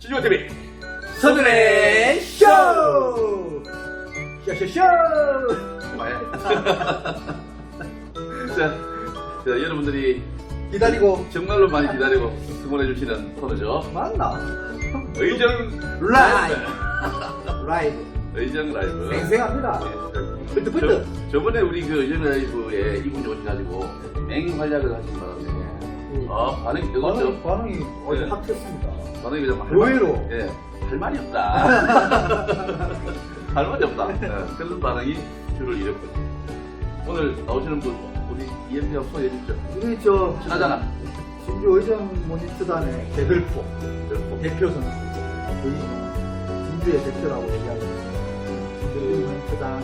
진주TV 서준의 쇼! 쇼쇼쇼! 자, 여러분들이 기다리고 정말로 많이 기다리고 응원해주시는 코너죠. 맞나? 의정 라이브 의정 라이브. 생생합니다. 뿔뚝뿔뚝. 저번에 우리 그 의정 라이브에 이분이 오셔가지고 맹활약을 하신 바람에 반응이 뜨겁죠. 반응이 어제 네. 핫했습니다. 반응이 좀 의외로. 예, 할 말이 없다. 할 말이 없다. 그런 반응이 주를 이뤘거든요. 오늘 나오시는 분 우리 EMP가 소개해 주시죠. 우리 저 친하잖아. 진주 의정 모니터단의 대들포 대표 선수 거의 진주의 대표라고 얘기하고 진주 모니터단을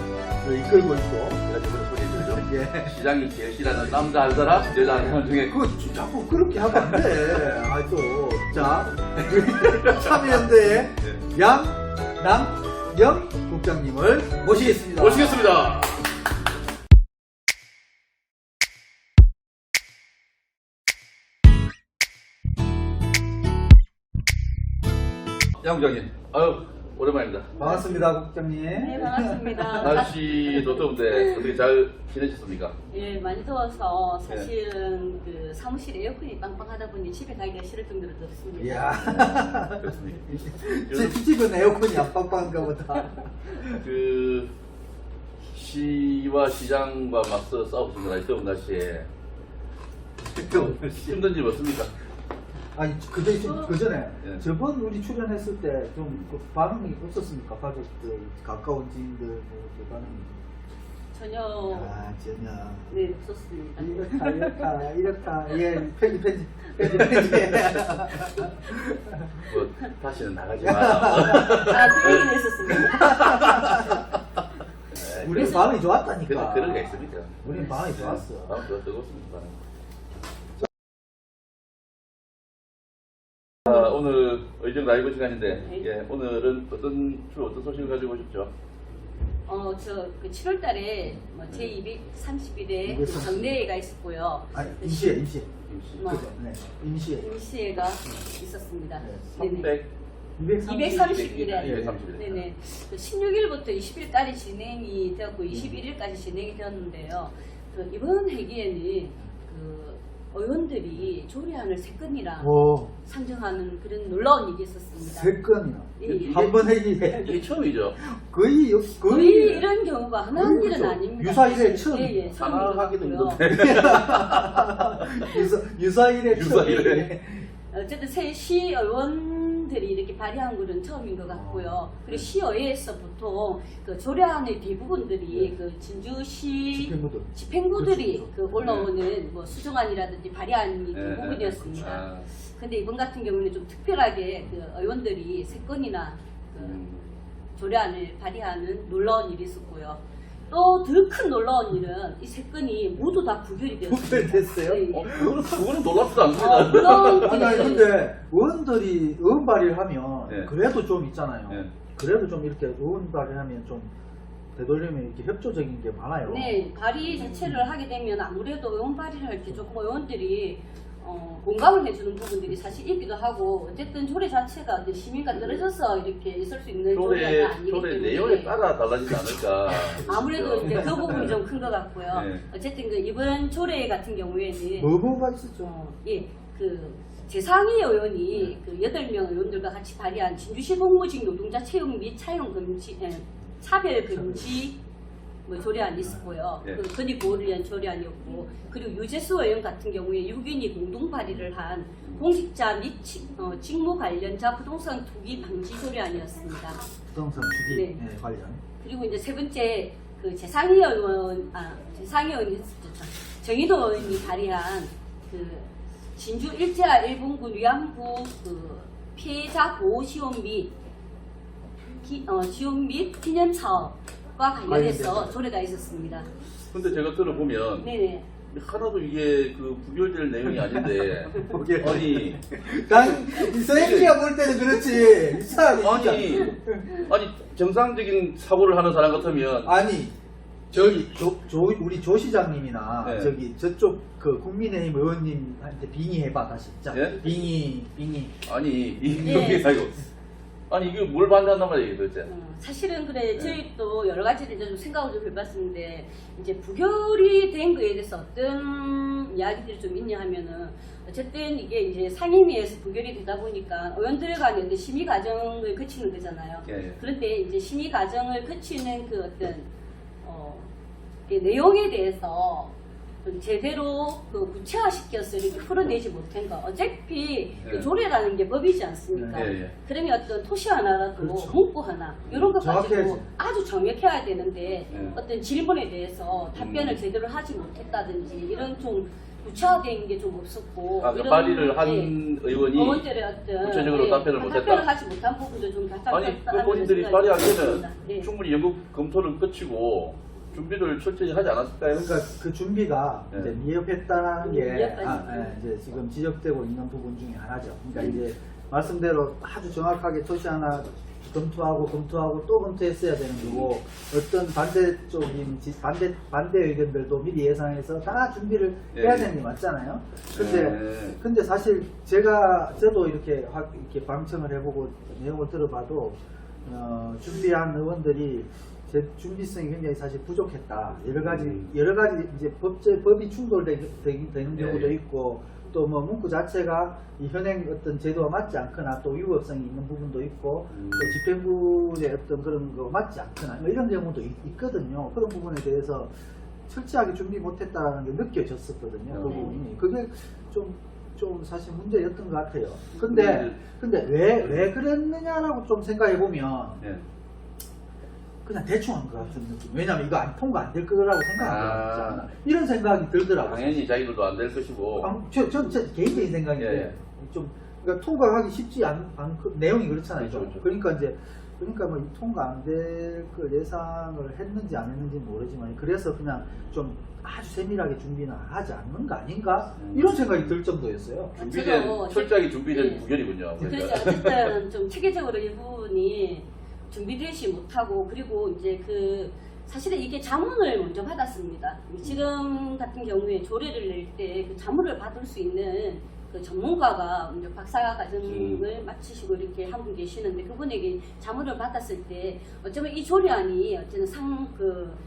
이끌고 있고 제가 저번에 소개해 드렸죠. 예. 시장이 제일 싫어하는 남자 한 사람, 여자 한 사람 중에 그거 자꾸 그렇게 하면 안 돼. 아주 자 참여연대의 양남영 국장님을 모시겠습니다. 모시겠습니다. 양 국장님, 아유 오랜만입니다. 반갑습니다, 국장님. 네, 반갑습니다. 날씨도 더운데 어떻게 잘 지내셨습니까? 예, 많이 더워서 사실은 그 사무실 에어컨이 빵빵하다 보니 집에 가기가 싫을 정도로 덥습니다. 이야. 그렇습니다. 제 집은 에어컨이 안 빵빵한가 보다. 그 시와 시장과 맞서 싸우시느라 이 더운 날씨에 힘든 일 없습니까? 아니 그 전에 예. 저번 우리 출연했을 때 좀 반응이 없었습니까? 가족들, 가까운 지인들 뭐 반응이. 전혀 전혀. 네, 없었습니다. 이렇다. 예, 편집. 뭐 다시는 나가지 마. 그 얘기는 했었습니다. 우리 반응이 좋았다니까. 그런 게 있습니까? 우리 반응이 좋았어. 마음 좋아 뜨겁습니다. 오늘 의정 라이브 시간인데 예, 오늘은 어떤 소식을 가지고 오셨죠? 그 7월 달에 뭐 제231회 그 정례회가 있었고요. 아니, 임시회. 뭐, 그죠? 네. 임시회. 임시회가 있었습니다. 네, 네네. 231회. 231회. 네네. 16일부터 20일까지 진행이 되었고 21일까지 진행이 되었는데요. 그 이번 회기에는 그 의원들이 조례안을 3건이나 오, 상정하는 그런 놀라운 일이 있었습니다. 3건이나. 예. 한 번 회기에. 이게 처음이죠. 거의 이런 경우가 하나는 일은 그렇죠. 아닙니다. 유사일에 처음. 예, 하나 하기도 처음이고요. 힘든데. 유사일에 유사일에. 어쨌든 새 시의원들이 이렇게 발의한 것은 처음인 것 같고요. 그리고 시의회에서 보통 그 조례안의 대부분들이 그 진주시 집행부들이 그렇죠. 그 올라오는 뭐 수정안이라든지 발의안이 네, 대부분이었습니다. 아, 근데 이번 같은 경우는 좀 특별하게 그 의원들이 3건이나 그 조례안을 발의하는 놀라운 일이 있었고요. 또 더 큰 놀라운 일은 이 3건이 모두 다 부결이 되었습니다. 부결됐어요? 예, 예. 그거는 놀랍지도 않습니다. 물론 아니 근데 의원들이 의원 발의를 하면 네. 그래도 좀 있잖아요. 네. 그래도 좀 이렇게 의원 발의하면 좀 되돌리면 이렇게 협조적인 게 많아요. 네, 발의 자체를 하게 되면 아무래도 의원 발의를 할 때 조금 의원들이 공감을 해주는 부분들이 사실 있기도 하고 어쨌든 조례 자체가 어떤 시민과 떨어져서 이렇게 있을 수 있는 조례가 아니기 조례 때문에 내용에 따라 달라지지 않을까. 아무래도 이제 그 부분이 좀 큰 것 같고요. 네. 어쨌든 그 이번 조례 같은 경우에는 뭐가 있었죠? 예, 그 재상위 의원이 그 8명 의원들과 같이 발의한 진주시 공무직 노동자 채용 및 차용 금지, 차별 금지 뭐 조례안이 있었고요. 네. 그 건의 보호를 위한 조례안이었고, 그리고 유재수 의원 같은 경우에 6인이 공동 발의를 한 공직자 및 직무 관련자 부동산 투기 방지 조례안이었습니다. 부동산 투기 네. 관련. 그리고 이제 세 번째 그 재상위 의원이 했었죠. 정의도 의원이 발의한 그 진주 일제와 일본군 위안부 그 피해자 보호 지원 및 지원 및 기념 사업과 관련해서 조례가 있었습니다. 근데 제가 들어보면 네네. 하나도 이게 그 부결될 내용이 아닌데 아니 난 서행기가 볼 때는 그렇지. 이상하게 진짜. 아니 정상적인 사고를 하는 사람 같으면 아니 저기 우리 조 시장님이나 네. 저기 저쪽 그 국민의힘 의원님한테 빙의해봐 다시. 자, 예? 빙의. 아니 예. 이게 아니고 아니 이게 뭘 반대한단 말이야 이게 도대체. 사실은 그래 네. 저희 또 여러 가지를 좀 생각을 좀 해봤는데 이제 부결이 된 거에 대해서 어떤 이야기들이 좀 있냐 하면은 어쨌든 이게 이제 상임위에서 부결이 되다 보니까 의원들 간의 어떤 심의 과정을 거치는 거잖아요. 예. 그런데 이제 심의 과정을 거치는 그 어떤 이 내용에 대해서 좀 제대로 그 구체화시켜서 이렇게 풀어내지 못한 거. 어차피 네. 그 조례라는 게 법이지 않습니까? 네, 예. 그러면 어떤 토시 하나라도 그렇죠. 문구 하나 이런 것 가지고 정확해야지. 아주 정확해야 되는데 네. 어떤 질문에 대해서 답변을 제대로 하지 못했다든지 이런 좀 구체화된 게 좀 없었고 아, 그 발의를 한 의원이 의원들의 어떤 구체적으로 답변을 못했다? 답변을 하지 못한 부분도 좀 아니 그 본인들이 발의하기에는 충분히 연구 검토를 거치고 준비를 철저히 하지 않았을까요? 그러니까 그 준비가 네. 이제 미흡했다는 게 미흡하지. 이제 지금 지적되고 있는 부분 중에 하나죠. 그러니까 네. 이제 말씀대로 아주 정확하게 토시 하나 검토하고 또 검토했어야 되는 거고 어떤 반대적인 반대 의견들도 미리 예상해서 다 준비를 해야 되는 게 맞잖아요. 근데 사실 저도 이렇게 방청을 해보고 내용을 들어봐도 준비한 의원들이 제 준비성이 굉장히 사실 부족했다. 여러 가지 이제 법이 충돌되는 경우도 예. 있고 또 뭐 문구 자체가 이 현행 어떤 제도와 맞지 않거나 또 위법성이 있는 부분도 있고 또 집행부의 어떤 그런 거 맞지 않거나 뭐 이런 경우도 있거든요. 그런 부분에 대해서 철저하게 준비 못했다라는 게 느껴졌었거든요. 그 부분이 그게 좀 사실 문제였던 것 같아요. 근데 왜 그랬느냐라고 좀 생각해 보면 예. 그냥 대충 한 것 같은 느낌. 왜냐면 이거 통과 안 될 거라고 생각한 거잖아. 이런 생각이 들더라고요. 당연히 자기들도 안 될 것이고. 전 개인적인 생각인데 예. 좀 그러니까 통과하기 쉽지 않고 내용이 그렇잖아요. 그렇죠. 그러니까 뭐 통과 안 될 걸 예상을 했는지 안 했는지 모르지만 그래서 그냥 좀 아주 세밀하게 준비는 하지 않는 거 아닌가 이런 생각이 들 정도였어요. 철저하게 준비된 네. 부결이군요. 그렇죠. 어쨌든 좀 체계적으로 이 부분이 준비되지 못하고 그리고 이제 그 사실은 이게 자문을 먼저 받았습니다. 지금 같은 경우에 조례를 낼 때 그 자문을 받을 수 있는 그 전문가가 먼저 박사 과정을 마치시고 이렇게 한 분 계시는데 그분에게 자문을 받았을 때 어쩌면 이 조례안이 어쨌든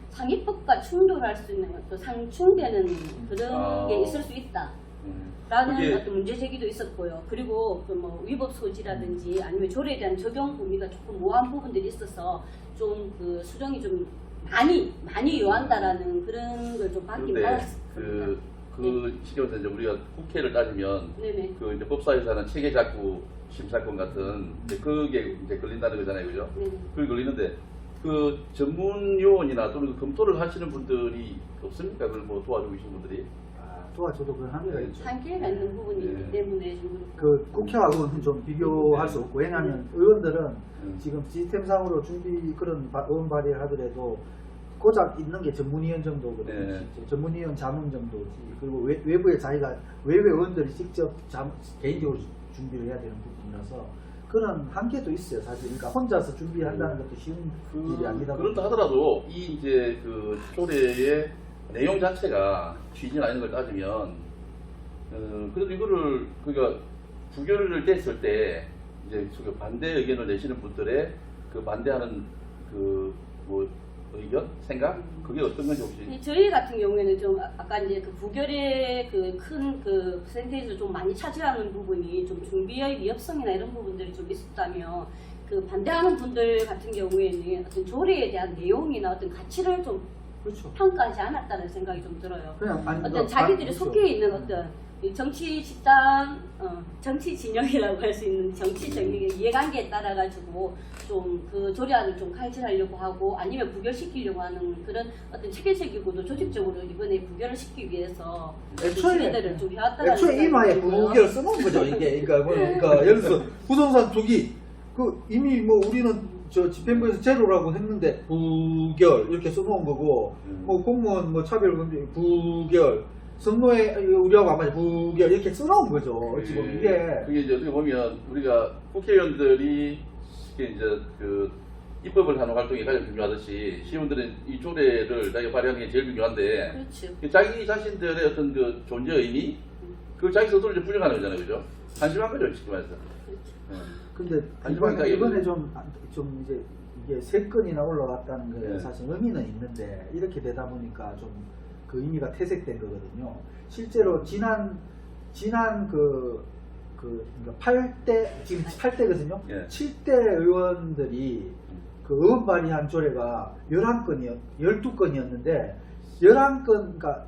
상위법과 충돌할 수 있는 또 상충되는 그런 게 있을 수 있다. 라는 어떤 문제 제기도 있었고요. 그리고 그 뭐 위법 소지라든지 아니면 조례에 대한 적용 범위가 조금 모호한 부분들이 있어서 좀 그 수정이 좀 많이 요한다라는 그런 걸 좀 받긴 받았습니다. 그 시점에서 이제 우리가 국회를 따지면 네네. 그 이제 법사위에서는 체계 작구 심사권 같은 이제 그게 이제 걸린다는 거잖아요, 그죠? 네네. 그게 걸리는데 그 전문 요원이나 또는 그 검토를 하시는 분들이 없습니까? 그걸 뭐 도와주고 계신 분들이? 도와줘도 그런 한계가 있죠. 한계가 있는 부분이 있기 때문에 좀 그 국회하고는 좀 비교할 수 없고 왜냐하면 의원들은 지금 시스템상으로 그런 의원 발의를 하더라도 고작 있는 게 전문위원 정도거든요. 전문위원 자문 정도지. 그리고 외부에 외부 의원들이 직접 개인적으로 준비를 해야 되는 부분이라서 그런 한계도 있어요, 사실. 그러니까 혼자서 준비한다는 것도 쉬운 일이 아니다. 그렇다 하더라도 이 이제 그 조례의 내용 자체가 취지나 이런 걸 따지면 그래도 이거를 그러니까 부결을 됐을 때 이제 반대 의견을 내시는 분들의 그 반대하는 그 뭐 의견 생각 그게 어떤 건지 혹시? 저희 같은 경우에는 좀 아까 이제 그 부결의 그 큰 그 퍼센테이지를 좀 많이 차지하는 부분이 좀 준비의 위협성이나 이런 부분들이 좀 있었다면 그 반대하는 분들 같은 경우에는 어떤 조례에 대한 내용이나 어떤 가치를 좀 그렇죠. 평가하지 않았다는 생각이 좀 들어요. 그냥 어떤 자기들이 그렇죠. 속해 있는 어떤 이 정치 집단, 정치 진영이라고 할 수 있는 정치 정력의 이해관계에 따라 가지고 좀 그 조례안을 좀 칼질하려고 하고 아니면 부결시키려고 하는 그런 어떤 체계적이고도 조직적으로 이번에 부결을 시키기 위해서 준비들을 좀 해왔다는 애초에 이마에 부결 써놓은 거죠 이게. 그러니까 예를 들어서 부동산 투기 이미 뭐 우리는 저 집행부에서 제로라고 했는데 부결 이렇게 써놓은 거고 뭐 공무원 뭐 차별금지 부결 선거에 우리하고 안 맞아 부결 이렇게 써놓은 거죠. 지금 이게 그게 이제 어떻게 보면 우리가 국회의원들이 이제 그 입법을 하는 활동이 가장 중요하듯이 시민들은 이 조례를 자기가 발휘하는 게 제일 중요한데 그렇죠. 자기 자신들의 어떤 그 존재 의미 그걸 자기 스스로 이제 부정하는 거잖아요, 그죠? 한심한 거죠, 쉽게 말해서. 그렇죠. 근데 한심하니까 이번에 좀 이제 이게 3건이나 올라갔다는 게 네. 사실 의미는 있는데 이렇게 되다 보니까 좀 그 의미가 퇴색된 거거든요. 실제로 지난 그러니까 8대 지금 8대거든요. 예. 7대 의원들이 그 의원 발의한 조례가 12건이었는데 11건 그러니까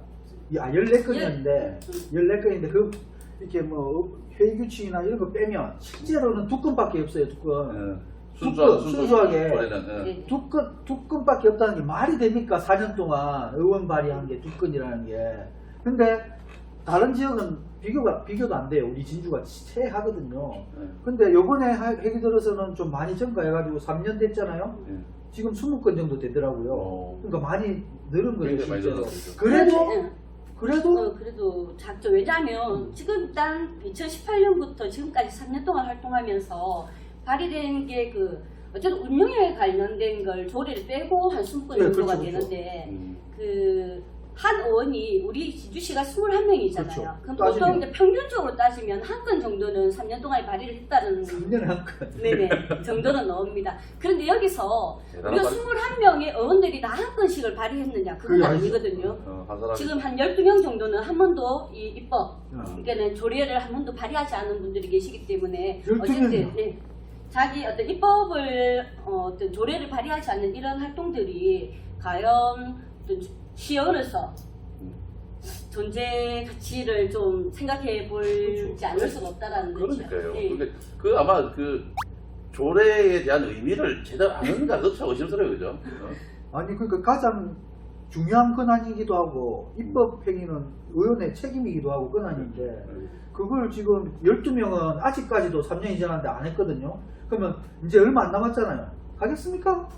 14건이었는데 14건인데 그 이렇게 뭐 회의 규칙이나 이런 거 빼면 실제로는 2건밖에 없어요. 2건. 순수하게 조례는, 예. 두 건밖에 없다는 게 말이 됩니까? 4년 동안 의원 발의한 게 2건이라는 게. 근데 다른 지역은 비교도 안 돼요. 우리 진주가 최하거든요. 근데 요번에 회기 들어서는 좀 많이 증가해가지고 3년 됐잖아요. 예. 지금 20건 정도 되더라고요. 오. 그러니까 많이 늘은 거예요, 굉장히 많이 실제로. 늘었죠. 그래도 그래도 작죠. 왜냐하면 지금 일단 2018년부터 지금까지 3년 동안 활동하면서 발의된 게 그 어쨌든 운영에 관련된 걸 조례를 빼고 한 20건 네, 정도가 그렇죠, 그렇죠. 되는데 음. 그 한 의원이 우리 진주시가 21명이잖아요. 그렇죠. 그럼 보통 따지면. 이제 평균적으로 따지면 한 건 정도는 3년 동안에 발의를 했다는 3년에 한 건. 네네 정도는 나옵니다. 그런데 여기서 우리가 대단하다. 21명의 의원들이 다 한 건씩을 발의했느냐 그건 그게 아니죠. 아니거든요. 한 사람이 지금 한 12명 정도는 한 번도 이 입법, 어. 그러니까는 조례를 한 번도 발의하지 않은 분들이 계시기 때문에 12 어쨌든 명이요? 네, 자기 어떤 입법을 어떤 조례를 발의하지 않는 이런 활동들이 과연 어떤 시의원으로서 존재 가치를 좀 생각해 볼지 그렇죠. 않을 수가 없다라는 거죠. 그러니까요. 예. 근데 그 아마 그 조례에 대한 의미를 제대로 아는가 그것도 참 의심스러워요, 그죠? 아니 그러니까 가장 중요한 권한이기도 하고 입법 행위는 의원의 책임이기도 하고 권한인데 그걸 지금 12명은 아직까지도 3년이 지났는데 안 했거든요. 그러면 이제 얼마 안 남았잖아요. 하겠습니까?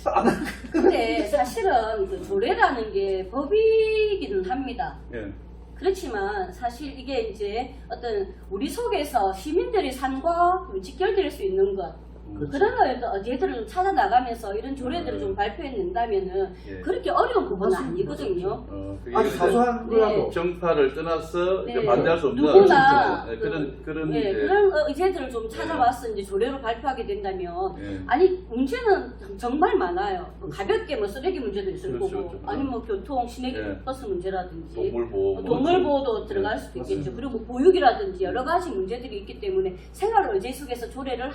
안 할- 근데 사실은 그 조례라는 게 법이기는 합니다. 예. 그렇지만 사실 이게 이제 어떤 우리 속에서 시민들의 삶과 직결될 수 있는 것 그렇죠. 그런 어디에들을 좀 찾아나가면서 이런 조례들을 좀 발표해낸다면은 예. 그렇게 어려운 부분은 맞습니다. 아니거든요. 그게 아주 이제 사소한 네. 거라도 정파를 떠나서 이제 네. 반대할 수 없는 누구나 네, 그런 예, 이제 그런 의제들을 좀 찾아와서 이제 조례로 발표하게 된다면 예. 아니 문제는 정말 많아요. 뭐 가볍게 뭐 쓰레기 문제도 있을 그렇죠, 거고 그렇죠. 아니면 뭐 교통 시내기 예. 버스 문제라든지 동물보호 동물보호도 들어갈 예, 수도 맞습니다. 있겠죠. 그리고 뭐 보육이라든지 여러 가지 문제들이 있기 때문에 생활 의제 속에서 조례를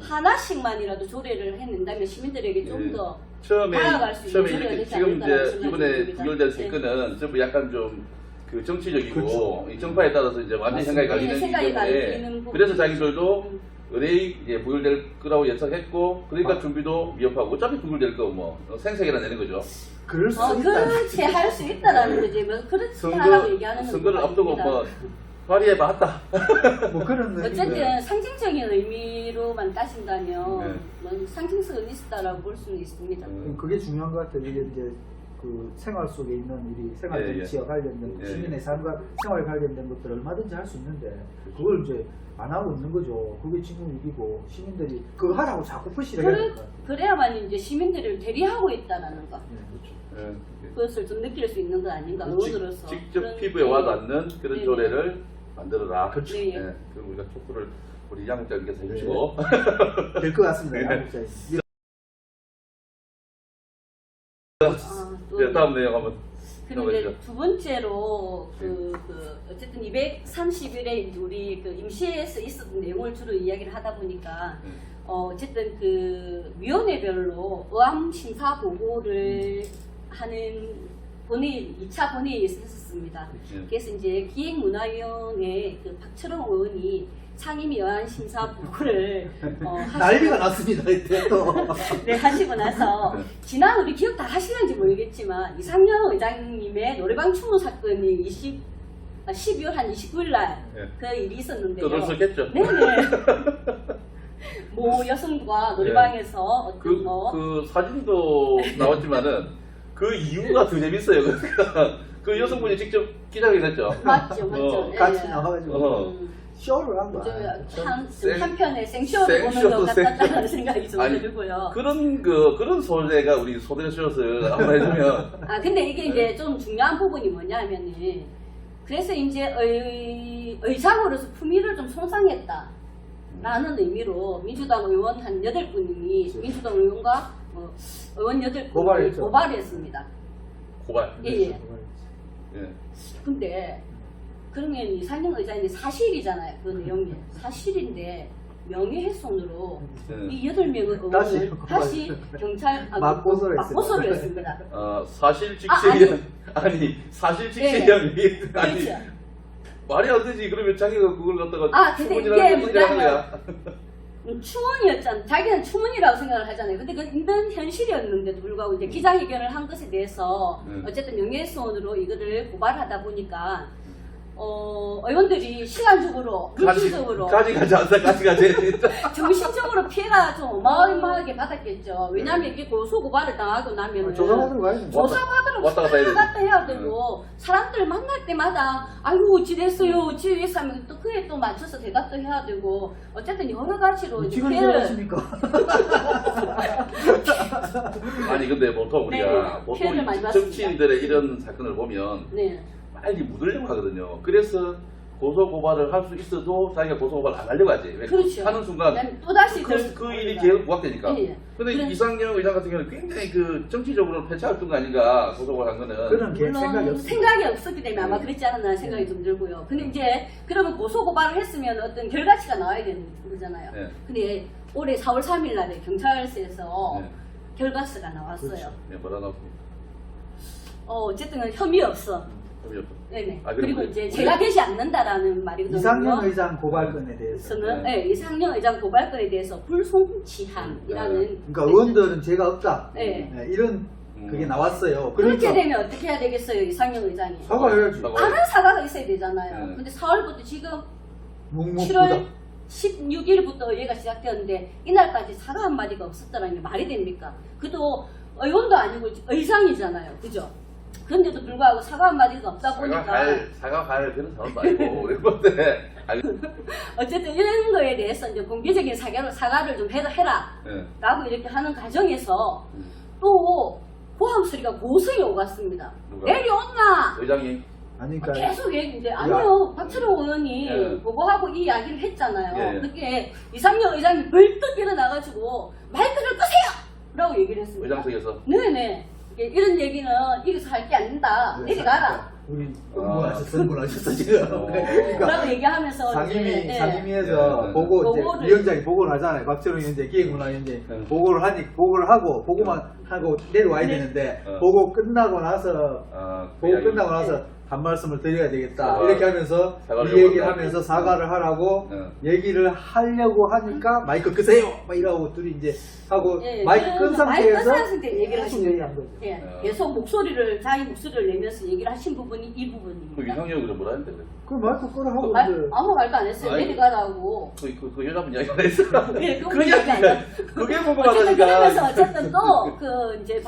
하나씩만이라도 조례를 해낸다면 시민들에게 예. 좀 더 처음에 다가갈 수 있는 조례가 이렇게 되지 지금 않을까라는 이제 생각이 이번에 듭니다. 부결된 네. 세 건은 전부 약간 좀 그 정치적이고 그렇죠. 이 정파에 따라서 이제 완전 맞습니다. 생각이 갈리는 네, 거기 생각이 갈리는 때문에 부분. 그래서 자기들도 음. 의뢰이 이제 부결될 거라고 예상했고 그러니까 준비도 미흡하고 어차피 부결될 거 뭐 생색이라 내는 거죠. 그럴 수 있다. 그렇게 할 수 있다라는 거지. 뭐 그렇지 하라고 얘기하는 건 선거를 앞두고 아닙니다. 뭐 발의해봤다. 뭐 그런 의미가. 어쨌든 상징적인 의미로만 따진다면 네. 뭐 상징성은 있다라고 볼 수는 있습니다. 그게 중요한 것 같아요. 이게 이제 그 생활 속에 있는 우리 생활 예, 예. 정치와 관련된 예, 시민의 삶과 생활 관련된 것들 얼마든지 할 수 있는데 그걸 이제 안 하고 있는 거죠. 그게 지금 일이고 시민들이 그거 하라고 자꾸 푸시를 해야 될 것 같아요. 그래야만 이제 시민들을 대리하고 있다라는 것. 예. 그것을 좀 느낄 수 있는 건 아닌가 의원으로서. 직접 그런- 피부에 와닿는 그런 네네. 조례를 만들어라. 그렇죠. 네, 예. 그럼 우리가 촉구를 우리 양국장님께서 해주시고 될 것 같습니다. 네. 양국자에서. 또 네, 다음 내용 한번 그리고 이제 넘어가시죠. 두 번째로 어쨌든 230일에 우리 그 임시에서 있었던 내용을 주로 이야기를 하다 보니까 어쨌든 그 위원회별로 의암 심사 보고를 하는 본회의 2차 본회의에서 했었습니다. 그래서 이제 기획문화위원회 그 박철원 의원이 상임위 의안 심사 보고를 난리가 났습니다. 이때 또. 네, 하시고 나서 지난 우리 기억 다 하시는지 모르겠지만 이상년 의장님의 노래방 추모 사건이 12월 한 29일 날 그 네. 일이 있었는데요. 또 들었겠죠. 네네. 모 여성과 노래방에서 어떤 그 사진도 나왔지만은 그 이유가 더 재밌어요. 그러니까 그 여성분이 직접 기자회견 했죠. 맞죠, 맞죠. 예. 같이 나와가지고. 쇼를 한 거야. 한편에 생쇼를 보는 것 같다는 생각이 좀 아니, 들고요. 그런 소재가 우리 소대 쇼를 한번 해주면 아 근데 이게 이제 좀 중요한 부분이 뭐냐면은 그래서 이제 의장으로서 품위를 좀 손상했다. 라는 의미로 민주당 의원 한 8분이 민주당 의원과 의원 8분이 고발했죠. 고발을 했습니다. 고발. 예. 예. 근데 그러면 이상현 의장이 사실이잖아요. 그 내용이 사실인데 명예훼손으로 예. 이 8명의 다시 의원을 다시 경찰 맞고소를 맞고소를 했습니다. 사실 아, 직시형 아니 사실 직시형이 아니 그렇죠. 말이 안 되지. 그러면 자기가 그걸 갖다가 아, 근데 추문이라는 이게 게 하는 거야. 추문이었잖아. 자기는 추문이라고 생각을 하잖아요. 근데 그 있는 현실이었는데도 불구하고 이제 기자회견을 한 것에 대해서 어쨌든 명예훼손으로 이거를 고발하다 보니까 의원들이 시간적으로, 물질적으로, 가지 정신적으로 피해가 좀 어마어마하게 받았겠죠. 왜냐하면 이게 고소 고발을 당하고 나면 조사받으러 가야 돼. 조사받으러 왔다 갔다 해야 되지. 갔다 해야 되고 사람들 만날 때마다 아이고 어찌됐어요 어찌됐어 하면 또 그에 또 맞춰서 대답도 해야 되고 어쨌든 여러 가지로 이제 지금 피해를 하십니까? 아니 근데 보통 우리가 네, 보통 피해를 많이 정치인들의 이런 사건을 보면 네. 빨리 묻으려고 하거든요. 그래서 고소 고발을 할 수 있어도 자기가 고소 고발 안 하려고 하지. 왜? 그렇죠. 하는 순간 그다음에 또다시 그 일이 계속 부각되니까. 예. 근데 그런- 이상경 의장 같은 경우는 굉장히 그 정치적으로 패착했던 거 아닌가 고소 고발한 거는. 그런 계획 생각이 물론 없어. 생각이 없었기 때문에 아마 그랬지 않았나 생각이 좀 들고요. 근데 이제 그러면 고소 고발을 했으면 어떤 결과치가 나와야 되는 거잖아요. 네. 근데 올해 4월 3일 날에 경찰서에서 네. 결과서가 나왔어요. 그렇죠. 네, 뭐라 나왔습니까? 어쨌든 혐의 없어. 혐의 없어. 네네. 아, 그리고 우리- 이제 제가 되지 않는다라는 말이거든요. 이상현 의장 고발건에 대해서. 저는 네. 이상현 의장 고발건에 대해서 불송치한이라는 그러니까 의원들은 죄가 없다. 네. 네, 이런 그게 나왔어요. 그렇게 그러니까 되면 어떻게 해야 되겠어요, 이상현 의장이? 사과해야지. 다른 사과가 있어야 되잖아요. 네. 근데 4월부터 지금 묵묵부답. 7월 16일부터 얘가 시작되었는데 이날까지 사과 한마디가 없었다는 게 말이 됩니까? 그도 의원도 아니고 의장이잖아요. 그죠? 그런데도 불구하고 사과 한마디가 없다 보니까 사과할 그런 사람도 아니고 우리 건데. 어쨌든 이런 거에 대해서 이제 공개적인 사과를 좀 해라 네. 라고 이렇게 하는 과정에서 또 고함 소리가 고성이 오갔습니다. 누가? 내려온나? 의장이 아니 그러니까 계속 이제 아니요 박철호 의원이 예. 보고하고 이 이야기를 했잖아요. 예. 그게 이상현 의장이 벌떡 일어나가지고 마이크를 끄세요! 라고 얘기를 했습니다. 의장석에서. 네네. 이런 얘기는 여기서 할 게 아닙니다. 내려가라. 우리 흥분하셨어 지금. 그러니까 라고 얘기하면서 이제, 예. 상임위에서 예. 보고 이제 보고를- 위원장이 보고를 하잖아요. 박철웅 위원장, 기획문화위원장이 예. 보고를 하고 보고만 하고 내려와야 네. 되는데 어. 보고 끝나고 나서 그 보고 이야기. 끝나고 나서 한 말씀을 드려야 되겠다. 사과- 이렇게 하면서 사과를 이 얘기를 요구한다. 하면서 사과를 하라고 예. 얘기를 하려고 하니까 마이크 끄세요! 막 이러고 둘이 이제 하고 예, 마이크 끈 그래서 마이크 끈 상태에서 상태에서 얘기를 계속 하신 얘기한 거죠. 예, 어. 계속 자기 목소리를 내면서 얘기를 하신 부분이 이 그 부분입니다. 이상형 그럼 뭐라 했는데 그래? 그 마이크 끄라 하고 이제 아무 말도 안 했어요. 아이고. 내려가라고. 그 여자분 이야기 안 했어. 예, 그거 그 얘기 안 이야기가 했어요. 그게 어쨌든 궁금하다니까. 그러면서 어쨌든 또 그 이제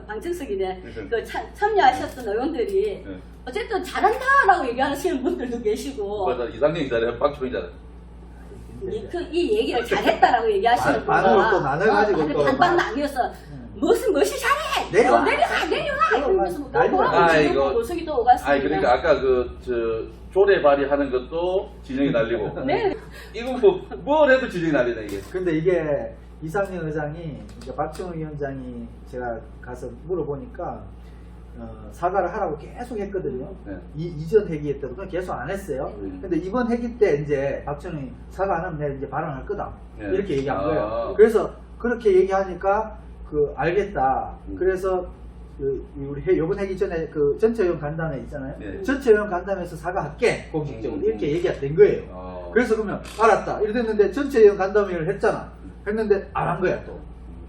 방청석이네 그 참여하셨던 의원들이 네. 어쨌든 잘한다라고 얘기하시는 분들도 계시고 맞아 이상형이잖아요. 박초이잖아요. 이 얘기를 잘했다라고 얘기하시는 반으로 또 나눠가지고 또 반반 막- 나뉘어서 무엇이 잘해 내려와. 내려와 이러면서 뭐 난리가 뭐라고 나. 지금 이거- 모습이 또 오갔습니다. 아니 그러니까 아까 조례 발의하는 것도 진영이 날리고. 네. 이거 뭘 해도 진영이 날리네 이게. 근데 이게 이상현 의장이 그러니까 박지원 위원장이 제가 가서 물어보니까 사과를 하라고 계속 했거든요. 네. 이전 회기 때도 그냥 계속 안 했어요. 음. 근데 이번 회기 때 이제 박지원이 사과 안 하면 내가 이제 발언할 거다. 네. 이렇게 얘기한 아. 거예요. 그래서 그렇게 얘기하니까 알겠다. 그래서 우리 이번 회기 전에 전체 의원 간담회 있잖아요. 네. 전체 의원 간담회에서 사과할게 공식적으로 이렇게 얘기가 된 거예요. 그래서 그러면 알았다 이랬는데 전체 의원 간담회를 했잖아. 했는데 안 한 거야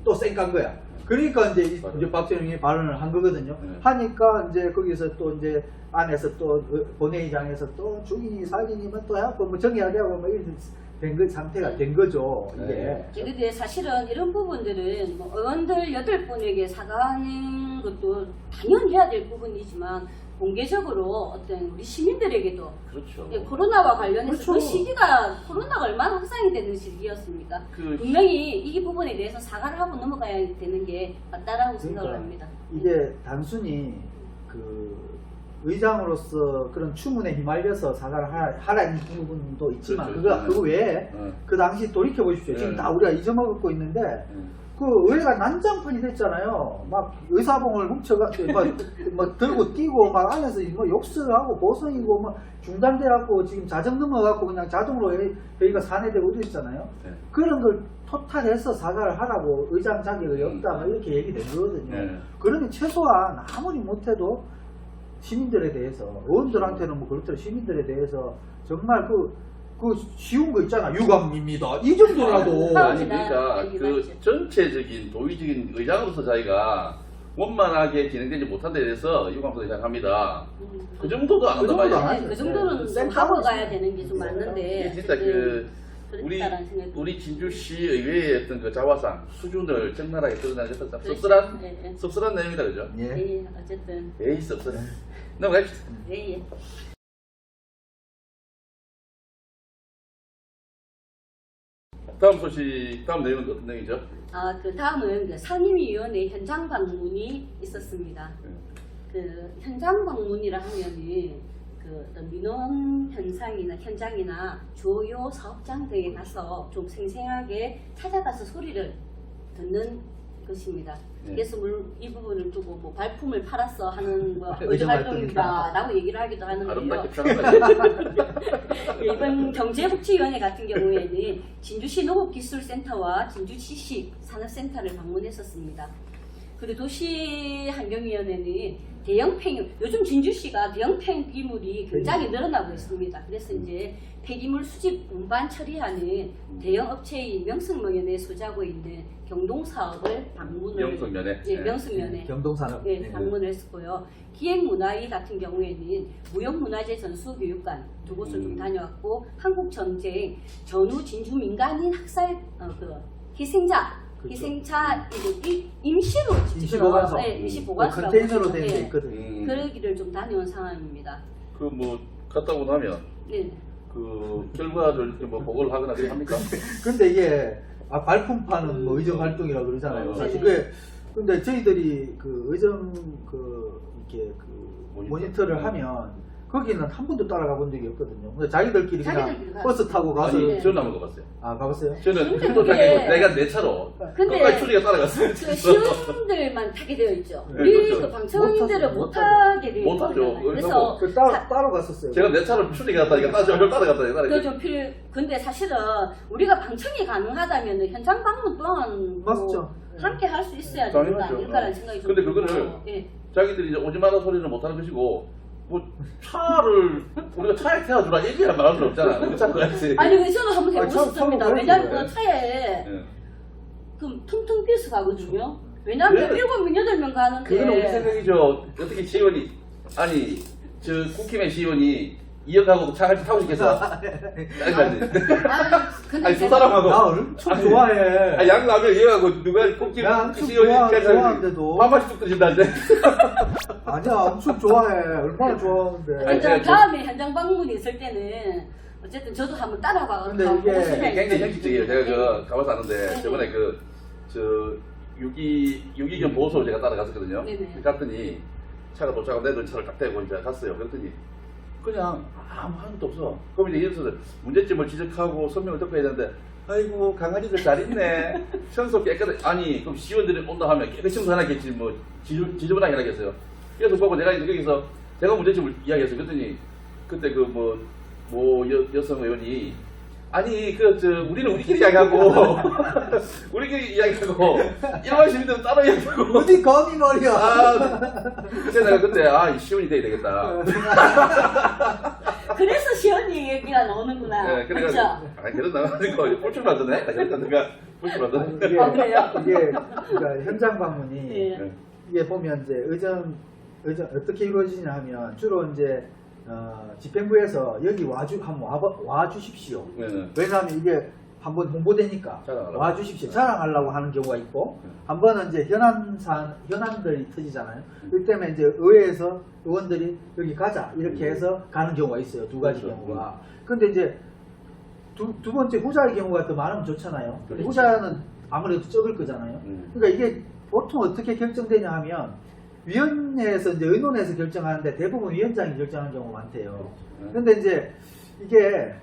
또 쌩깐 거야. 그러니까 이제 박정희이 발언을 한 거거든요. 하니까 이제 거기서 또 이제 안에서 또 본회의장에서 또 중인이 사진이면 또 해갖고 뭐 정해야 되고 뭐 이런 상태가 된 거죠. 이게. 근데 사실은 이런 부분들은 뭐 의원들 8분에게 사과하는 것도 당연히 해야 될 부분이지만 공개적으로 어떤 우리 시민들에게도 그렇죠. 예, 코로나와 관련해서 그렇죠. 그 시기가 코로나가 얼마나 확산이 되는 시기였습니까? 분명히 이 부분에 대해서 사과를 하고 넘어가야 되는 게 맞다라고 생각을 합니다. 이게 단순히 그 의장으로서 그런 추문에 휘말려서 사과를 하라는 부분도 있지만 그렇죠. 그거 외에 그 당시 돌이켜 보십시오. 지금 다 우리가 잊어먹고 있는데 그 의회가 난장판이 됐잖아요. 막 의사봉을 훔쳐가 막 들고 뛰고 막 안에서 뭐 욕설하고 고성이고 뭐 중단돼갖고 지금 자정 넘어갖고 그냥 자동으로 회의가 산회되고 이랬잖아요. 네. 그런 걸 토탈해서 사과를 하라고 의장 자격이 없다 막 이렇게 얘기된 거거든요. 네. 그러면 최소한 아무리 못해도 시민들에 대해서 의원들한테는 뭐 그렇더라도 시민들에 대해서 정말 그 쉬운 거 있잖아. 유감입니다. 이 정도라도. 아니 그러니까 그 전체적인 도의적인 의장으로서 자기가 원만하게 진행되지 못한 데 대해서 유감을 생각합니다. 그 정도도 안 그 한단 정도도 안 말이에요. 하죠. 그 정도는 네. 좀 하고 가야 되는 게 좀 맞는데 이게 진짜 그 그렇다라는 생각이 우리 진주시 의회의 어떤 그 자화상 수준을 적나라하게 드러내는 참 그렇죠. 씁쓸한 네. 씁쓸한 내용이다 그죠? 예. 예, 어쨌든 에이 씁쓸해. 넘어갑시다. 예, 예. 다음 소식, 다음 내용은 어떤 내용이죠? 그 다음은 그 상임위원회 현장 방문이 있었습니다. 그 현장 방문이라 하면은 그 어떤 민원 현상이나 현장이나 주요 사업장 등에 가서 좀 생생하게 찾아가서 소리를 듣는 것입니다. 네. 그래서 이 부분을 두고 뭐 발품을 팔아서 하는 뭐 의정 의정 활동이다라고 얘기를 하기도 하는데요. 아름답게 표현한 거죠. 이번 경제복지위원회 같은 경우에는 진주시 농업기술센터와 진주지식 산업센터를 방문했었습니다. 그리고 도시환경위원회는 대형 폐기물, 요즘 진주시가 대형 폐기물이 굉장히 늘어나고 있습니다. 그래서 이제 폐기물 수집 운반 처리하는 대형 업체인 명성면에 소재하고 있는 경동사업을 방문을 명성면에? 예, 네. 명성면에 경동산업. 예, 방문을 했었고요. 기획문화위 같은 경우에는 무형문화재 전수교육관 두 곳을 좀 다녀왔고 한국전쟁 전후 진주 민간인 학살 그 희생자 그렇죠. 희생자 임시로 임시보관소. 네, 임시보관소 컨테이너로 되어 있거든요. 그러기를 좀 다녀온 상황입니다. 그 뭐 갔다 오고 나면 네. 그 결과를 이렇게 뭐 보고를 하거나 그렇게 합니까? 근데 이게 발품파는 뭐 의정 활동이라고 그러잖아요. 사실 네. 그게 근데 저희들이 그 의정 그 이렇게 그 모니터를 하면 거기는 한 번도 따라가 본 적이 없거든요. 근데 자기들끼리 그냥 가요. 버스 타고 가서 아니 저는 한번 가봤어요. 가봤어요? 저는 근데 도착했고 그게- 내가 내 차로 근데 끝까지 추리가 따라갔어요. 그 시민들만 타게 되어 있죠. 네, 우리 그렇죠. 그 방청인들은 못 못 타게 되어 못 하죠. 있거든요. 그래서 그 따로 갔었어요. 제가 내 차로 추리가 갔다니까 따라갔다니까 그 좀 근데 사실은 우리가 방청이 가능하다면 현장 방문 또한 뭐 맞죠. 함께 할 수 있어야 되는 거 당연하죠. 아닐까라는 생각이 좀 근데 그거를 들고. 예. 자기들이 이제 오지 마라 소리는 못 하는 것이고 뭐 차를 우리가 차에 태워주라 얘기를 말할 수 없잖아. 우리 차 그렇지. 아니 근데 저는 한번 해보고 참 싶습니다. 그런 왜냐면 거예요. 그 차에 예. 그 퉁퉁 비어서 가거든요. 왜냐면 그래. 7명, 8명 가는데 그건 우리 생각이죠. 어떻게 시의원이 아니 저 국힘의 시의원이 이어가고 차 같이 타고 싶겠어? 아니 근데 아니 두 제가- 사람하고 나 엄청 좋아해. 양라면 이어가고 누가 국힘 나 엄청 시의원이 좋아하는데도. 밥맛이 뚝 드신다는데. 아니야, 엄청 좋아해. 얼마나 좋아하는데. 아니, 어쨌든 제가 다음에 현장 방문이 있을 때는 어쨌든 저도 한번 따라가고 근데 이게 굉장히 형식적이에요. 제가 그 가봐서 아는데 네네. 저번에 저 유기견 보호소를 제가 따라갔었거든요. 네네. 갔더니 차가 도착하고 내들 차를 딱 대고 이제 갔어요. 그랬더니 그냥 아무 것도 없어. 그럼 이제 이래서 문제점을 지적하고 설명을 듣고 해야 되는데 아이고 강아지들 잘 있네. 청소 깨끗해. 아니 그럼 시의원들이 온다 하면 깨끗이 청소하겠지 뭐 지저분하게 하겠어요. 그래서 보고 내가 이제 거기서 제가 문제점을 이야기했어요. 그랬더니 그때 그 여성 의원이 아니 우리는 우리끼리 이야기하고 우리끼리 이야기하고 일반 시민들은 따로 이야기하고 어디 거미 머리야. 그래서 내가 그때 이 시원이 돼야 되겠다. 그래서 시연이 얘기가 나오는구나. 네, 그래가지고 그렇죠? 그런 나가지고 꼴찌 받았네. 그랬다 내가 꼴찌 받았네. 이게, 그래요? 그러니까 현장 방문이 예. 이게 보면 이제 의정 어떻게 이루어지냐 하면 주로 이제 집행부에서 여기 한번 와주십시오. 네네. 왜냐하면 이게 한번 홍보되니까 자랑하려고. 와주십시오. 자랑하려고 하는 경우가 있고, 한 번은 이제 현안들이 터지잖아요. 이때면 이제 의회에서 의원들이 여기 가자 이렇게 해서 가는 경우가 있어요. 두 가지 그렇죠. 경우가. 근데 이제 두 번째 후자의 경우가 더 많으면 좋잖아요. 근데 그렇죠. 후자는 아무래도 적을 거잖아요. 그러니까 이게 보통 어떻게 결정되냐 하면 위원회에서 이제 의논해서 결정하는데 대부분 위원장이 결정하는 경우가 많대요. 근데 이제 이게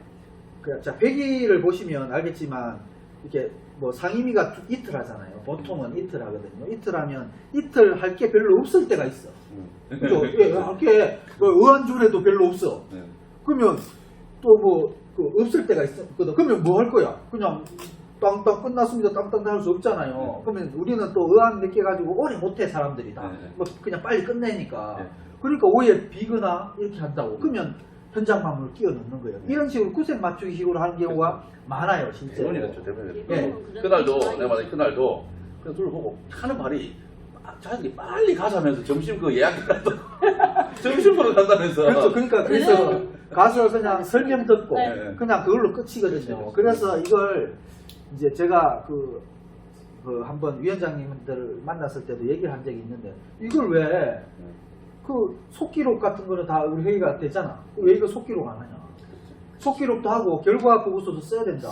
자 100일을 보시면 알겠지만 이렇게 뭐 상임위가 이틀 하잖아요. 보통은 이틀 하거든요. 이틀 하면 이틀 할 게 별로 없을 때가 있어. 그죠? 예, 할게 뭐 의원줄에도 별로 없어. 그러면 또 뭐 없을 때가 있거든. 그러면 뭐 할 거야? 그냥 땅땅 끝났습니다. 땅땅 할 수 없잖아요. 그러면 우리는 또 의안 몇 개 가지고 오래 못해 사람들이 다. 뭐 그냥 빨리 끝내니까. 그러니까 오해 비거나 이렇게 한다고. 그러면 현장 방문을 끼워 넣는 거예요. 이런 식으로 구색 맞추기 식으로 하는 경우가 많아요, 실제로. 대본이랬죠, 대본이랬죠. 예. 그날도 내가 말해 그날도 그냥 둘을 보고 하는 말이 자기들이 빨리 가자면서 점심 그 예약해놨다. 점심으로 간다면서. 그렇죠. 그래서 가서 그냥 설명 듣고 네. 그냥 그걸로 끝이거든요. 그래서 이걸 이제 제가 한번 위원장님들을 만났을 때도 얘기를 한 적이 있는데 이걸 왜 속기록 같은 거는 다 우리 회의가 되잖아. 왜 이거 속기록 안 하냐? 속기록도 하고 결과 보고서도 써야 된다.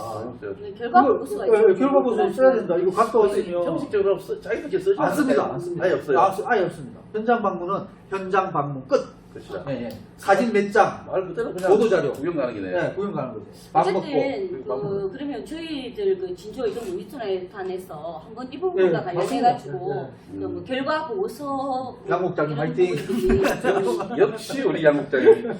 결과 보고서가 있죠. 결과 보고서 써야 된다. 이거 갔다 왔으면 정식적으로 자기들끼리 쓰지 안 씁니다. 아예 없어요. 아예 없습니다. 현장 방문은 현장 방문 끝. 그렇죠. 예, 예. 사진 몇 장. 말 그대로 그냥 보도자료. 구경 가는 기네. 네, 구경 가는 거죠. 밥 먹고. 어쨌든 그러면 저희들 진주 이동 우이tun에서 한번 이 부분과 네, 관련해가지고 맞습니다. 뭐 결과 보고서 양국장님 이런 화이팅. 부분들이 역시 우리 양국장님.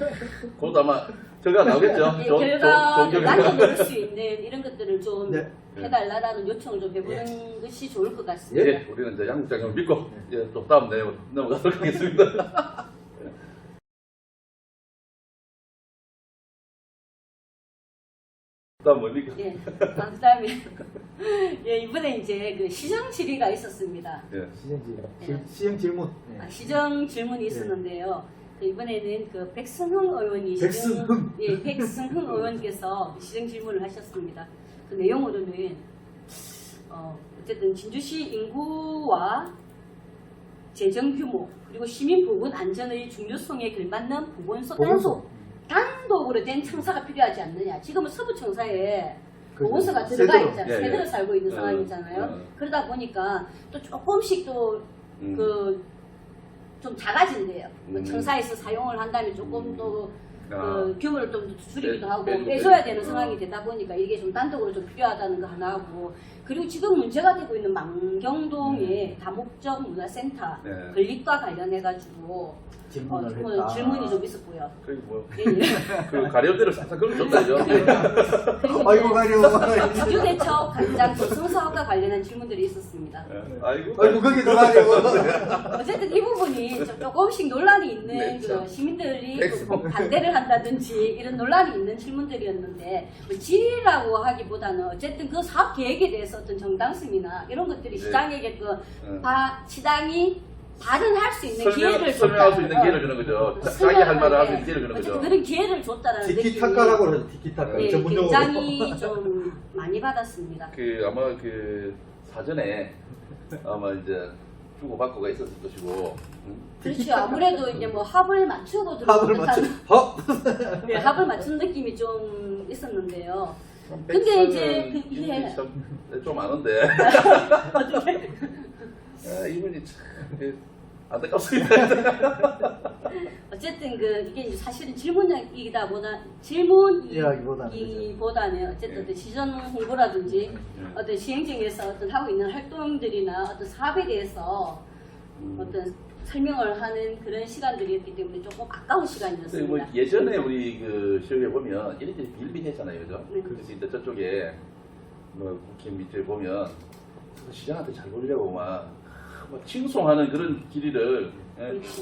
곧 아마 저가 나오겠죠. 예, 결과를 종결. 남겨놓을 수 있는 이런 것들을 좀 네. 해달라는 요청을 좀 해보는 것이 좋을 것 같습니다. 예, 우리는 이제 양국장님을 믿고 이제 또 다음 내용 넘어가도록 하겠습니다. 다음 뭡니까? 예, 그다음에 예, 이번에 이제 그 시정 질의가 있었습니다. 예. 시행 질문. 네. 시정 질문이 있었는데요. 그 이번에는 그 백승흥 의원이 백승흥. 백승흥 의원께서 시정 질문을 하셨습니다. 그 내용으로는 어쨌든 진주시 인구와 재정 규모 그리고 시민 보건 안전의 중요성에 걸맞는 보건소 단독으로 된 청사가 필요하지 않느냐. 지금은 서부청사에 그죠. 보건소가 들어가 세대로. 있잖아요. 예, 예. 세대로 살고 있는 상황이잖아요. 그러다 보니까 또 조금씩 또 좀 작아진대요. 청사에서 사용을 한다면 조금 더 규모를 좀 줄이기도 하고 빼줘야 되는 상황이 되다 보니까 이게 좀 단독으로 좀 필요하다는 거 하나 하고, 그리고 지금 문제가 되고 있는 망경동의 다목적 문화센터 건립과 관련해가지고 질문을 했다. 질문이 좀 있었고요. 그리고 뭐, 예, 예. 그 가려대를 싹싹 걸어줬다죠. 아이고 가려. 지주대처 관장 조성 사업과 관련한 질문들이 있었습니다. 아이고. 아이고 거기 들어가려고. 어쨌든 이 부분이 조금씩 논란이 있는 네, 그 시민들이 백성. 뭐 반대를 한다든지 이런 논란이 있는 질문들이었는데, 뭐 질의라고 하기보다는 어쨌든 그 사업 계획에 대해서 어떤 정당성이나 이런 것들이 시장에게 시장이 발언할 수 있는 기회를 설명할 수 줬다. 있는 기회를 주는 거죠. 자기 할 말을 할 수 있는 기회를 주는 어쨌든 거죠. 그런 기회를 줬다라는 느낌이 티키타카라고 그러죠. 티키타카. 예, 전문용어로. 굉장히 좀 많이 받았습니다. 아마 사전에 아마 이제 주고받고가 있었을 것이고. 그렇죠. 아무래도 이제 뭐 합을 맞추고 합을 들어온 맞추. 듯한 네, 합을 맞춘 느낌이 좀 있었는데요. 근데 이제 이게 좀 아는데. 어떻게 이분이 참 안타깝습니다. 어쨌든 이게 이제 사실은 질문이기보다는 어쨌든 어떤 시전 홍보라든지 어떤 시행정에서 어떤 하고 있는 활동들이나 어떤 사업에 대해서 어떤 설명을 하는 그런 시간들이었기 때문에 조금 아까운 시간이었습니다. 뭐 예전에 우리 시험에 보면 이렇게 빌빌했잖아요, 그죠? 네. 그래서 이제 저쪽에 뭐 국회 밑에 보면 시장한테 잘 보려고 막 칭송하는 그런 길이를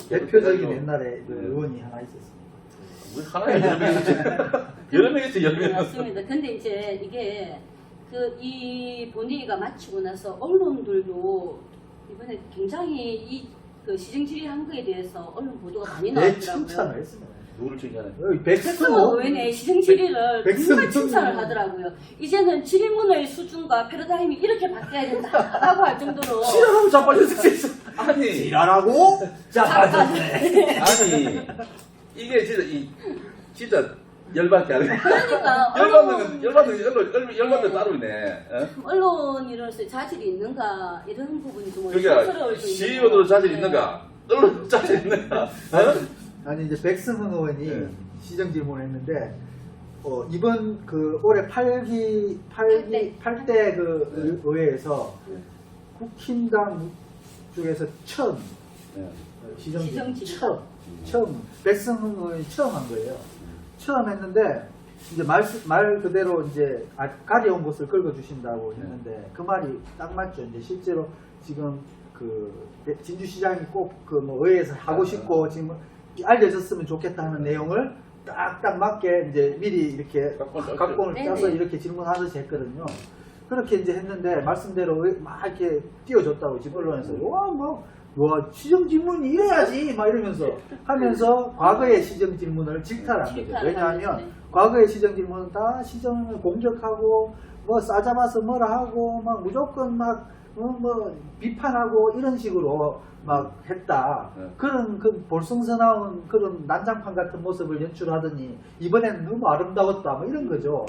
대표적인 옛날에 그 의원이 하나 있었습니다. 우리 하나에 여러 명 있지. 여러 명 있지, 여러 명. 맞습니다. 근데 이제 이게 이 본회의가 마치고 나서 언론들도 이번에 굉장히 그 시정 질의한 거에 대해서 언론 보도가 많이 나왔더라고요. 칭찬을 했습니다. 누구를 칭찬해? 여기 백승호 백승호 의원의 시정 질의를 백승호 정말 칭찬을 하더라고요. 이제는 질의문의 수준과 패러다임이 이렇게 바뀌어야 된다라고 할 정도로 싫어하고 자빠졌을 수 있어. 아니, 일하라고 자 잠깐. 아니, 이게 진짜 열받게 하네. 그러니까 열받는 따로 있네. 어? 언론인으로서 자질이 있는가 이런 부분이 좀 그러니까 촌스러울 정도로. 시의원으로 자질 네. 있는가? 언론 자질 있는가? 어? 아니 이제 백승훈 의원이 네. 시정 질문을 했는데 이번 그 올해 8대 그 의회에서 네. 국힘당 쪽에서 처음 네. 시정 질문 질문. 처음 백승훈 의원이 처음 한 거예요. 처음 했는데 이제 말 그대로 이제 가려운 곳을 긁어주신다고 했는데 그 말이 딱 맞죠. 이제 실제로 지금 그 진주시장이 꼭 그 뭐 의회에서 하고 싶고 지금 알려졌으면 좋겠다 하는 내용을 딱딱 맞게 이제 미리 이렇게 각본을 짜서 네네. 이렇게 질문하듯이 했거든요. 그렇게 이제 했는데 말씀대로 막 이렇게 띄워줬다고 지금 언론에서 와 시정 질문이 이래야지 막 이러면서 하면서 과거의 시정 질문을 질타를 한 거죠. 왜냐하면 과거의 시정 질문은 다 시정을 공격하고 뭐 싸잡아서 뭐라 하고 막 무조건 막 뭐 비판하고 이런 식으로 막 했다. 네. 그런 그 볼성서나운 그런 난장판 같은 모습을 연출하더니 이번에는 너무 아름다웠다. 뭐 이런 거죠.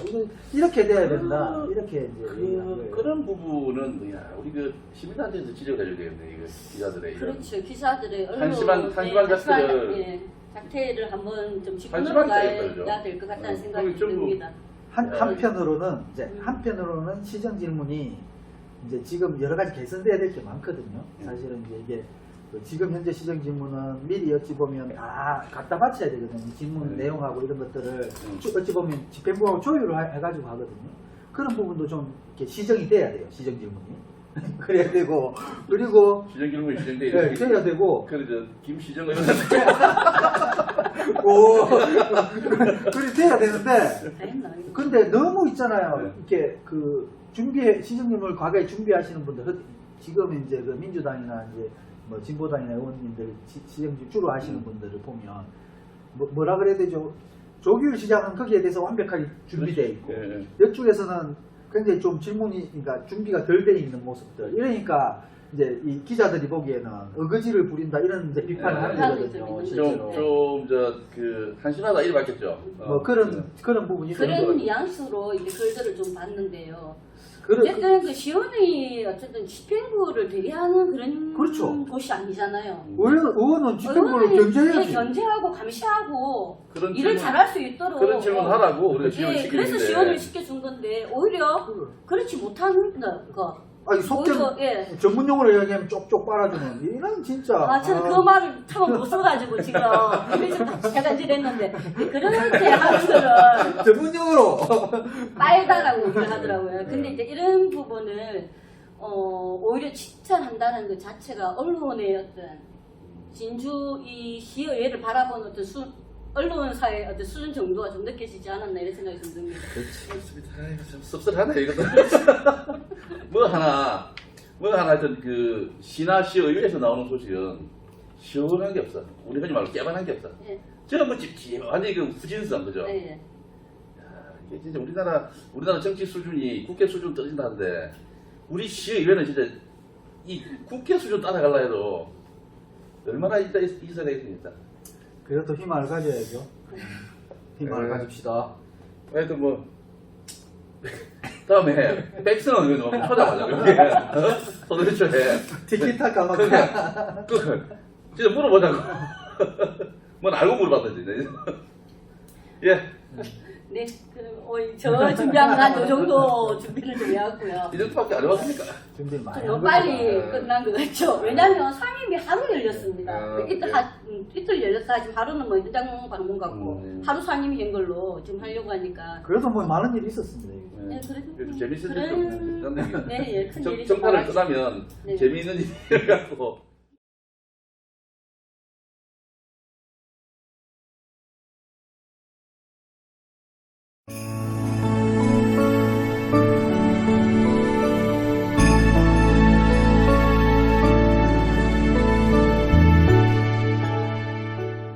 이렇게 돼야 된다. 이렇게 이제 얘기한 거예요. 그런 부분은 우리 그 시민단체에서 지적해줘야 되겠네. 이거 기자들의 이런. 그렇죠. 기사들의 한심한 자체를 예, 자체를 한번 좀 한심한 짚어봐야 자체였죠. 될 것 같다는 생각이 그게 전부 듭니다. 한편으로는 시정 질문이 이제 지금 여러 가지 개선돼야 될 게 많거든요. 사실은 이제 이게 지금 현재 시정 질문은 미리 어찌 보면 다 갖다 바쳐야 되거든요. 질문 내용하고 이런 것들을 어찌 보면 집행부하고 조율을 해가지고 하거든요. 그런 부분도 좀 이렇게 시정이 돼야 돼요. 시정 질문이. 그래야 되고 그리고 시정 질문이 시정돼 네, 돼야 되고 그래 김시정 의원 그래 돼야 되는데 다행이다. 근데 너무 있잖아요. 네. 이렇게 그 시정님을 과거에 준비하시는 분들, 지금 이제 그 민주당이나 이제 뭐 진보당이나 의원님들 시정님 주로 하시는 분들을 보면 뭐라 그래야 되죠? 조규일 시장은 거기에 대해서 완벽하게 준비되어 있고 네. 이쪽에서는 굉장히 좀 질문이 그러니까 준비가 덜 돼 있는 모습들. 이러니까 이제 이 기자들이 보기에는 어거지를 부린다 이런 이제 비판을 네. 하는 거거든요. 실제로. 그 한심하다 이래 봤겠죠. 뭐 그런 부분이 그런 뉘앙스로 이제 글들을 좀 봤는데요. 그런 어쨌든 그 시원이 어쨌든 집행부를 대리하는 그런 그렇죠. 곳이 아니잖아요. 의원은 집행부를 의원이 견제해야지. 견제하고 감시하고 그런 일을 질문- 잘할 수 있도록 그런 질문 하라고 우리가 지원을 예, 시키는데. 그래서 지원을 시켜준 건데 오히려 그렇지 못하는 거. 아니 속된 오히려, 예. 전문 용어로 얘기하면 쪽쪽 빨아주는 이런 진짜. 저는 그 말을 처음 못 써가지고 지금 그래서 제가 이랬는데 그렇게 하는 거를 전문 용어로. 빨다라고 얘기를 하더라고요. 근데 이제 이런 부분을 오히려 칭찬한다는 것 자체가 언론의 어떤 진주 이 시의회를 바라보는 어떤 언론사의 어떤 수준 정도가 좀 느껴지지 않았나 이런 생각이 좀 듭니다. 그렇지. 좀 씁쓸하네 이것도. 뭐 하나 하여튼 그 신하시의회에서 나오는 소식은 시원한 게 없어. 우리 흔히 말로 깨반한 게 없어. 예. 전부 완전히 그 후진성 그죠? 예, 예. 야, 이게 진짜 우리나라 정치 수준이 국회 수준 떨어진다는데 우리 시의회는 진짜 이 국회 수준 따라가려 해도 얼마나 있어야 되겠습니까? 그래도 희망을 가져야죠. 희망을 가집시다. 하여튼 뭐 다음에 백승원 의원 한번 찾아가자고. 도대체 티키타카 막. 진짜 물어보자고. 뭔 알고 물어봤는지. 예. 네, 그럼 저 준비한 건요 정도 준비를 좀 해왔고요. 이 정도밖에 안 해봤습니까? 준비를 많이 너무 한 빨리 거죠. 끝난 것 같죠. 왜냐하면 상임이 하루 열렸습니다. 이틀 열렸다 하지만 하루는 뭐 현장 방문 같고 하루 상임이 된 걸로 지금 하려고 하니까. 그래도 뭐 많은 일이 있었습니다. 이게. 네, 그래도 그래도 재밌을 그런- 좀 네, 예, 큰 일이 정파를 좀 떠나면 네. 재미있는 일이라고